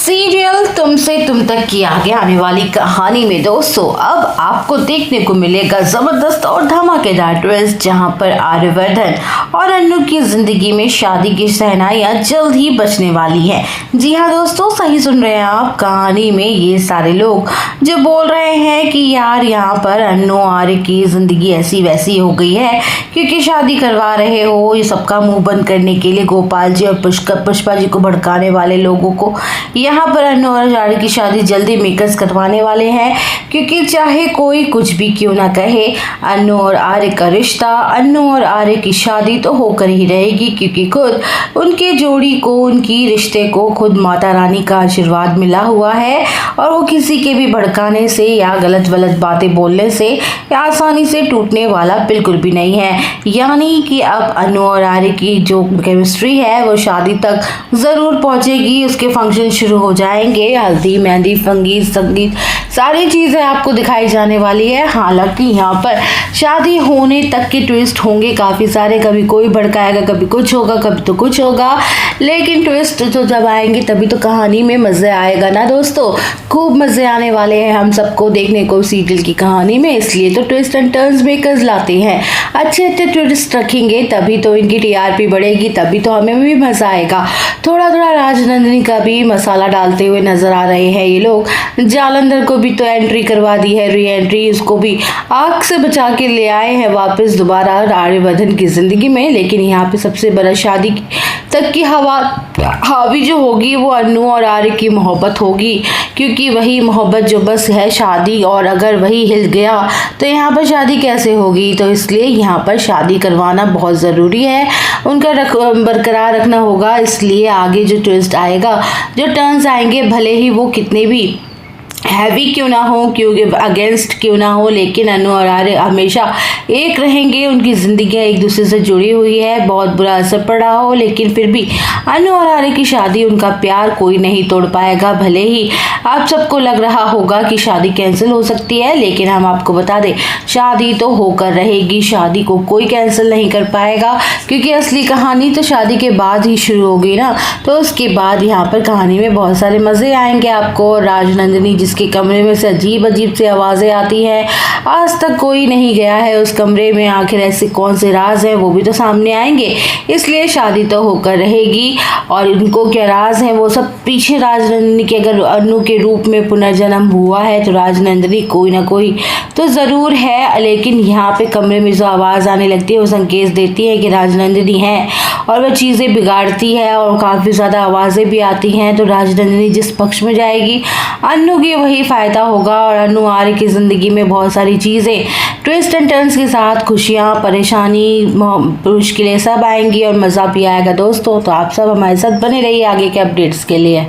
Serial तुमसे तुम तक की आगे आने वाली कहानी में दोस्तों अब आपको देखने को मिलेगा जबरदस्त और धमाकेदार ट्विस्ट, जहां पर आर्यवर्धन और अन्नू की जिंदगी में शादी की शहनाइयां जल्द ही बचने वाली हैं। जी हाँ दोस्तों, सही सुन रहे हैं आप। कहानी में ये सारे लोग जो बोल रहे हैं कि यार यहाँ पर अन्नू आर्य की जिंदगी ऐसी वैसी हो गई है क्योंकि शादी करवा रहे हो, ये सबका मुंह बंद करने के लिए गोपाल जी और पुष्पा जी को भड़काने वाले लोगों को यहाँ पर अन्नू और आर्य की शादी जल्दी मेकर्स करवाने वाले हैं। क्योंकि चाहे कोई कुछ भी क्यों ना कहे, अन्नू और आर्य का रिश्ता, अन्नू और आर्य की शादी तो होकर ही रहेगी, क्योंकि खुद उनके जोड़ी को, उनकी रिश्ते को खुद माता रानी का आशीर्वाद मिला हुआ है और वो किसी के भी भड़काने से या गलत वलत बातें बोलने से या आसानी से टूटने वाला बिल्कुल भी नहीं है। यानी कि अब अन्नू और आर्य की जो केमिस्ट्री है वो शादी तक ज़रूर पहुंचेगी। उसके फंक्शन शुरू हो जाएंगे, हल्दी मेहंदी संगीत सारी चीज़ें आपको दिखाई जाने वाली है। हालांकि यहाँ पर शादी होने तक के ट्विस्ट होंगे काफ़ी सारे, कभी कोई भड़काएगा, कभी कुछ होगा, कभी तो कुछ होगा, लेकिन ट्विस्ट तो जब आएंगे तभी तो कहानी में मज़े आएगा ना दोस्तों। खूब मज़े आने वाले हैं हम सबको देखने को सीरियल की कहानी में, इसलिए तो ट्विस्ट एंड टर्न्स मेकर्स लाते हैं। अच्छे अच्छे ट्विस्ट रखेंगे तभी तो इनकी टीआरपी बढ़ेगी, तभी तो हमें भी मज़ा आएगा। थोड़ा थोड़ा राजनंदिनी का भी मसाला डालते हुए नजर आ रहे हैं ये लोग। जालंधर को भी तो एंट्री करवा दी है, री एंट्री, उसको भी आग से बचा के ले आए हैं वापस दोबारा आर्यवर्धन की जिंदगी में। लेकिन यहाँ पे सबसे बड़ा शादी तक की हावी जो होगी वो अन्नू और आर्य की मोहब्बत होगी, क्योंकि वही मोहब्बत जो बस है शादी, और अगर वही हिल गया तो यहाँ पर शादी कैसे होगी। तो इसलिए यहाँ पर शादी करवाना बहुत ज़रूरी है, उनका बरकरार रखना होगा। इसलिए आगे जो ट्विस्ट आएगा, जो टर्न्स आएंगे, भले ही वो कितने भी हैवी क्यों ना हो, क्योंकि अगेंस्ट क्यों ना हो, लेकिन अन्नू और आर्य हमेशा एक रहेंगे। उनकी ज़िंदगी एक दूसरे से जुड़ी हुई है, बहुत बुरा असर पड़ा हो, लेकिन फिर भी अन्नू और आर्य की शादी, उनका प्यार कोई नहीं तोड़ पाएगा। भले ही आप सबको लग रहा होगा कि शादी कैंसिल हो सकती है, लेकिन हम आपको बता दें शादी तो होकर रहेगी, शादी को कोई कैंसिल नहीं कर पाएगा, क्योंकि असली कहानी तो शादी के बाद ही शुरू होगी ना। तो उसके बाद यहाँ पर कहानी में बहुत सारे मज़े आएंगे आपको। राजनंदिनी जिसके कमरे में से अजीब अजीब से आवाज़ें आती हैं, आज तक कोई नहीं गया है उस कमरे में, आखिर ऐसे कौन से राज हैं वो भी तो सामने आएंगे। इसलिए शादी तो होकर रहेगी, और इनको क्या राज हैं वो सब पीछे। राजनंदिनी के अगर अन्नू के रूप में पुनर्जन्म हुआ है तो राजनंदिनी कोई ना कोई तो ज़रूर है, लेकिन यहाँ पे कमरे में जो आवाज़ आने लगती है वो संकेत देती है कि राजनंदिनी है, और वह चीज़ें बिगाड़ती है और काफ़ी ज़्यादा आवाज़ें भी आती हैं। तो राजनंदिनी जिस पक्ष में जाएगी अन्नू की वही फ़ायदा होगा, और अन्नू आर्य की ज़िंदगी में बहुत सारी चीज़ें ट्विस्ट एंड टर्न्स के साथ, खुशियाँ, परेशानी, मुश्किलें सब आएंगी और मज़ा भी आएगा दोस्तों। तो आप सब हमारे साथ बने रहिए आगे के अपडेट्स के लिए।